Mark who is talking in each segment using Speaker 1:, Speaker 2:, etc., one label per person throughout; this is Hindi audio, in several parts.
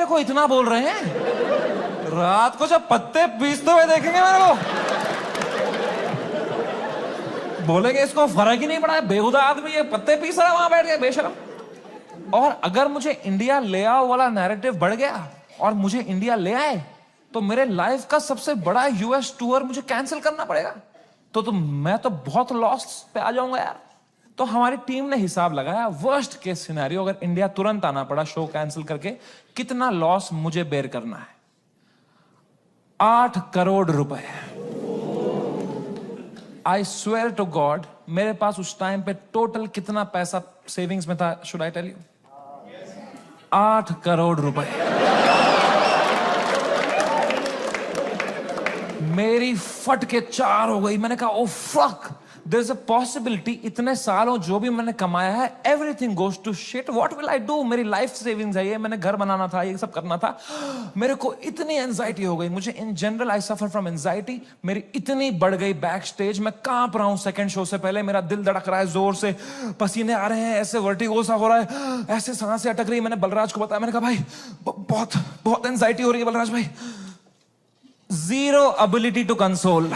Speaker 1: को इतना बोल रहे हैं? रात को जब पत्ते पीसते हुए देखेंगे मेरे को, बोलेंगे इसको फर्क ही नहीं पड़ा है, बेहुदा आदमी ये पत्ते पीस रहा है वहां बैठ के, बेशरम। और अगर मुझे इंडिया ले आओ वाला नैरेटिव बढ़ गया और मुझे इंडिया ले आए, तो मेरे लाइफ का सबसे बड़ा यूएस टूर मुझे कैंसिल करना पड़ेगा। तो मैं तो बहुत लॉस पे आ जाऊंगा यार। तो हमारी टीम ने हिसाब लगाया, वर्स्ट केस सिनेरियो अगर इंडिया तुरंत आना पड़ा शो कैंसिल करके, कितना लॉस मुझे बेयर करना है? 8 करोड़ रुपए। आई स्वेयर टू गॉड, मेरे पास उस टाइम पे टोटल कितना पैसा सेविंग्स में था, should I tell you? 8 crore रुपए। मेरी फट के 4 हो गई। मैंने कहा oh fuck, there is a possibility इतने सालों जो भी मैंने कमाया है everything goes to shit, what will I do? मेरी लाइफ सेविंग्स है ये, मैंने घर बनाना था, ये सब करना था। मेरे को इतनी एंजाइटी हो गई। मुझे in general I suffer from anxiety. मेरी इतनी बढ़ गई बैक स्टेज, मैं कांप रहा हूं सेकंड शो से पहले, मेरा दिल धड़क रहा है जोर से, पसीने आ रहे हैं, ऐसे वर्टिगो सा हो रहा है, ऐसे सांसें अटक रही। मैंने बलराज को बताया, मैंने कहा भाई बहुत बहुत एंजाइटी हो रही है बलराज भाई। Zero ability to console.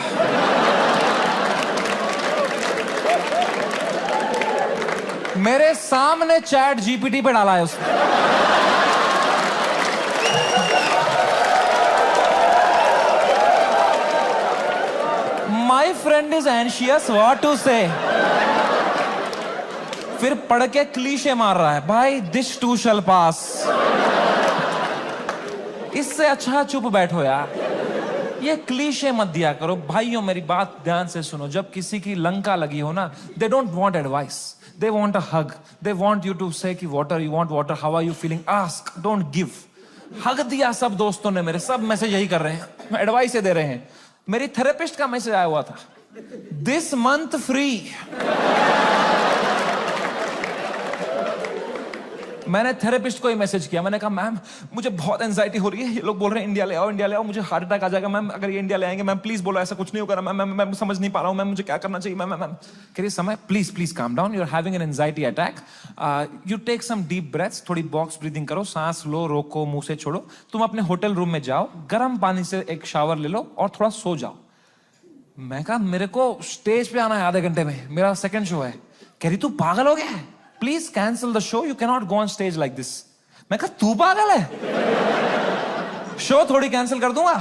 Speaker 1: मेरे सामने चैट जीपीटी पे डाला है उसने। My friend is anxious, what to say? फिर पढ़ के क्लीशे मार रहा है, भाई this too shall pass। इससे अच्छा चुप बैठो यार, ये क्लीशे मत दिया करो। भाइयों मेरी बात ध्यान से सुनो, जब किसी की लंका लगी हो ना, they don't want advice, they want a hug, they want you to say कि water, you want water, how are you feeling, ask, don't give. Hug दिया सब दोस्तों ने मेरे, सब मैसेज यही कर रहे हैं, एडवाइस दे रहे हैं। मेरी थेरेपिस्ट का मैसेज आया हुआ था, दिस मंथ फ्री। मैंने थेरेपिस्ट को ही मैसेज किया, मैंने कहा मैम मुझे बहुत एंजाइटी हो रही है, ये लोग बोल रहे हैं इंडिया ले आओ, इंडिया ले आओ, मुझे हार्ट अटैक आ जाएगा मैम अगर ये इंडिया ले आएंगे। मैम प्लीज बोलो ऐसा कुछ नहीं होगा मैम, मैं समझ नहीं पा रहा हूँ मैम, मुझे क्या करना चाहिए मैम? मैम कह रही Samay please please calm down, you are having an anxiety attack, you take some deep breaths, थोड़ी बॉक्स ब्रीदिंग करो, सांस लो, रोको, मुंह से छोड़ो, तुम अपने होटल रूम में जाओ, गर्म पानी से एक शावर ले लो और थोड़ा सो जाओ। मैं कहा मेरे को स्टेज पे आना है आधे घंटे में, मेरा सेकंड शो है। कह रही तू पागल हो गया है, please cancel the show, you can not go on stage like this. मैं कहा तू पागल है, शो थोड़ी कैंसिल कर दूंगा,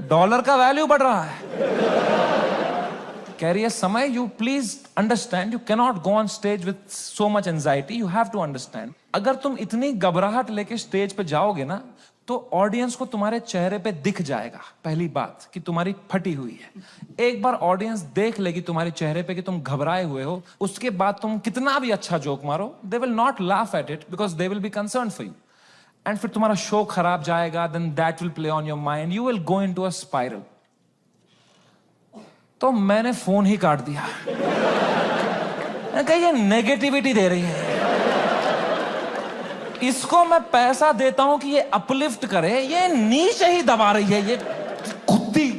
Speaker 1: डॉलर का वैल्यू बढ़ रहा है। कह रही है Samay you please understand, you can not go on stage with so much anxiety, you have to understand. अगर तुम इतनी घबराहट लेके स्टेज पे जाओगे ना, तो ऑडियंस को तुम्हारे चेहरे पे दिख जाएगा पहली बात कि तुम्हारी फटी हुई है। एक बार ऑडियंस देख लेगी तुम्हारे चेहरे पे कि तुम घबराए हुए हो, उसके बाद तुम कितना भी अच्छा जोक मारो, they will not laugh at it because they will be concern for you, and फिर तुम्हारा शो खराब जाएगा, then that will play on your mind, you will go into a spiral. तो मैंने फोन ही काट दिया। मैंने कहा ये नेगेटिविटी दे रही है, इसको मैं पैसा देता हूं कि ये अपलिफ्ट करे, ये नीचे ही दबा रही है, ये खुद्दी।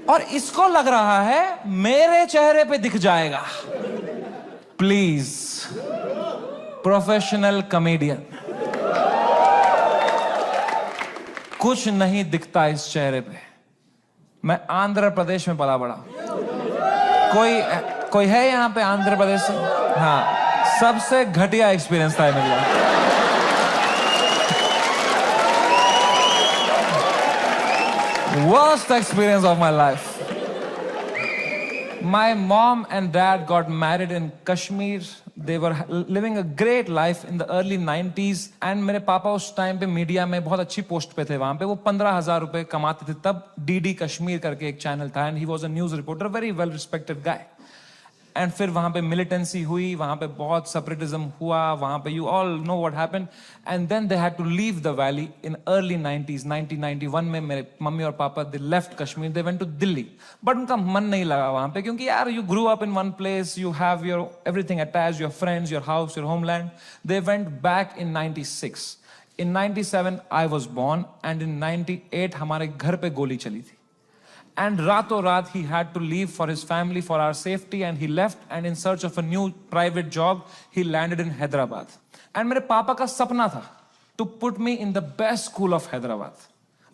Speaker 1: और इसको लग रहा है मेरे चेहरे पे दिख जाएगा। प्लीज प्रोफेशनल कॉमेडियन, कुछ नहीं दिखता इस चेहरे पे। मैं आंध्र प्रदेश में पला बड़ा। कोई है यहां पे आंध्र प्रदेश से? हाँ, सबसे घटिया एक्सपीरियंस था मेरे लिए। Worst experience of my life. My mom and dad got married in Kashmir. They were living a great life in the early 90s. And मेरे पापा उस टाइम पे मीडिया में बहुत अच्छी पोस्ट पे थे वहां पे। वो 15,000 रुपए कमाते थे तब। DD कश्मीर करके एक चैनल था, and he was a news reporter, very well respected guy. And फिर वहां पे मिलिटेंसी हुई, वहां पे बहुत सेपरेटिज्म हुआ, वहां पे you all know what happened, and then they had to leave the valley in early 90s। 1991 में मेरे मम्मी और papa they left Kashmir, they went to Delhi, but उनका मन नहीं लगा वहां पे, क्योंकि यार you grew up in one place, you have your everything attached, your friends, your house, your homeland. They went back in 96। In 97 I was born, and in 98 हमारे घर पे गोली चली थी। And रातों रात he had to leave for his family, for our safety, and he left and in search of a new private job, he landed in Hyderabad. And मेरे पापा का सपना था to put me in the best school of Hyderabad.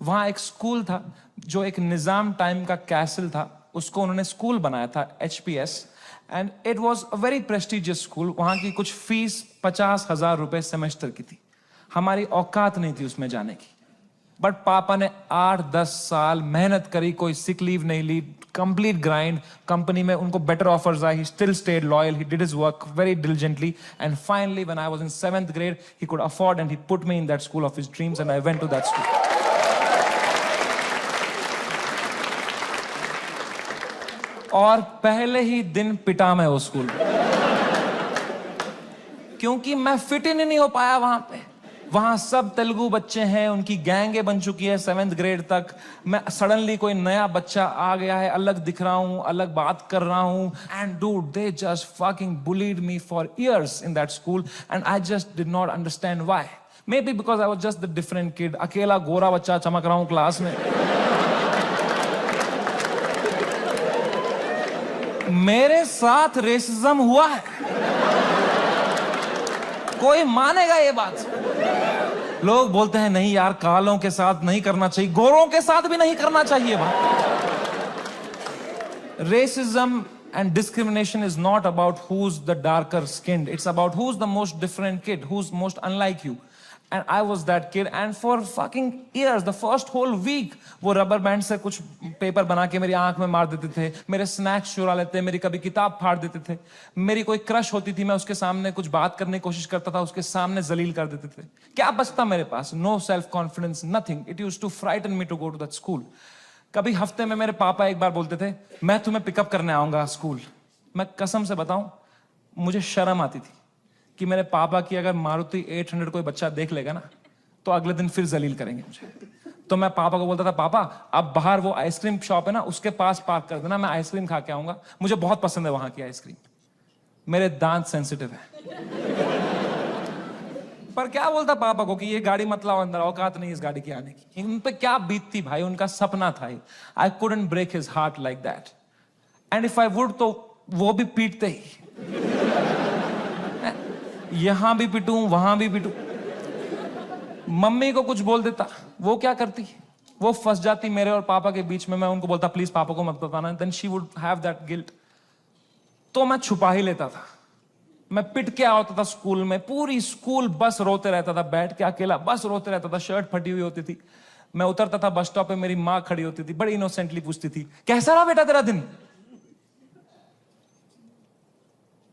Speaker 1: वहाँ एक स्कूल था जो एक निजाम टाइम का कैसल था, उसको उन्होंने स्कूल बनाया था, HPS, and it was a very prestigious school. वहाँ की कुछ फीस 50,000 रुपए सेमेस्टर की थी. हमारी औकात नहीं थी उसमें जाने की. बट पापा ने 8-10 साल मेहनत करी, कोई सिक लीव नहीं ली, कंप्लीट ग्राइंड. कंपनी में उनको बेटर ऑफर्स आए, he still stayed loyal, he did his work very diligently, and finally when I was in 7th grade he could afford and he put me in that school of his dreams and I went to that school. और पहले ही दिन पिटा मैं उस स्कूल में क्योंकि मैं फिट इन नहीं हो पाया वहां पे. वहां सब तेलुगु बच्चे हैं, उनकी गैंगे बन चुकी है 7th grade तक. मैं सडनली कोई नया बच्चा आ गया है, अलग दिख रहा हूं, अलग बात कर रहा हूं. And dude, they just fucking bullied me for years in that school and I just did not understand why. May be because I was just the different kid. अकेला गोरा बच्चा चमक रहा हूं क्लास में. मेरे साथ रेसिज्म हुआ है, कोई मानेगा ये बात? लोग बोलते हैं नहीं यार, कालों के साथ नहीं करना चाहिए, गोरों के साथ भी नहीं करना चाहिए. Racism and discrimination is not about who's the darker skinned. It's about who's the most different kid, who's most unlike you. And I was that kid. And for fucking years, the first whole week, वो रबर बैंड से कुछ पेपर बना के मेरी आंख में मार देते थे, मेरे स्नैक्स चुरा लेते, मेरी कभी किताब फाड़ देते थे. मेरी कोई क्रश होती थी, मैं उसके सामने कुछ बात करने की कोशिश करता था, उसके सामने जलील कर देते थे. क्या बचता मेरे पास? No self confidence, nothing. It used to frighten me to go to that school. कभी हफ्ते में मेरे पापा एक बार बोलते थे, मैं तुम्हें पिकअप करने आऊंगा स्कूल. मैं कसम से बताऊं, मुझे शर्म आती थी कि मेरे पापा की अगर मारुति 800 कोई बच्चा देख लेगा ना, तो अगले दिन फिर जलील करेंगे मुझे. तो मैं पापा को बोलता था, पापा अब बाहर वो आइसक्रीम शॉप है ना, उसके पास पार्क कर देना, मैं आइसक्रीम खा के आऊंगा, मुझे बहुत पसंद है वहां की आइसक्रीम. मेरे दांत सेंसिटिव है. पर क्या बोलता पापा को कि ये गाड़ी मत लाओ अंदर, औकात नहीं इस गाड़ी की आने की. उन पे क्या बीतती भाई, उनका सपना था. I couldn't break his heart like that. And if I would, तो वो भी पीटते ही. यहां भी पिटूं, वहां भी पिटूं. मम्मी को कुछ बोल देता, वो क्या करती, वो फंस जाती मेरे और पापा के बीच में. मैं उनको बोलता प्लीज पापा को मत बताना, then she would have that guilt. तो मैं छुपा ही लेता था. मैं पिट के आता था स्कूल में, पूरी स्कूल बस रोते रहता था, बैठ के अकेला बस रोते रहता था. शर्ट फटी हुई होती थी. मैं उतरता था बस स्टॉप पे, मेरी माँ खड़ी होती थी, बड़ी इनोसेंटली पूछती थी, कैसा रहा बेटा तेरा दिन?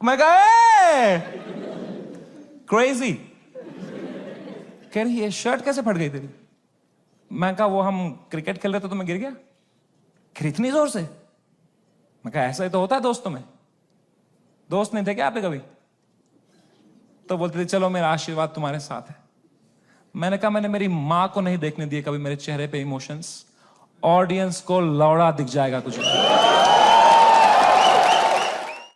Speaker 1: मैं कहा क्रेजी. कह रही ये शर्ट कैसे फट गई तेरी? मैं कहा वो हम क्रिकेट खेल रहे थे तो मैं गिर गया. इतनी जोर से? मैं कहा ऐसा ही तो होता है दोस्तों में. दोस्त नहीं थे क्या आपके कभी? तो बोलते थे चलो मेरा आशीर्वाद तुम्हारे साथ है. मैंने कहा मैंने मेरी मां को नहीं देखने दिए कभी मेरे चेहरे पे इमोशंस. ऑडियंस को लौड़ा दिख जाएगा तुझे.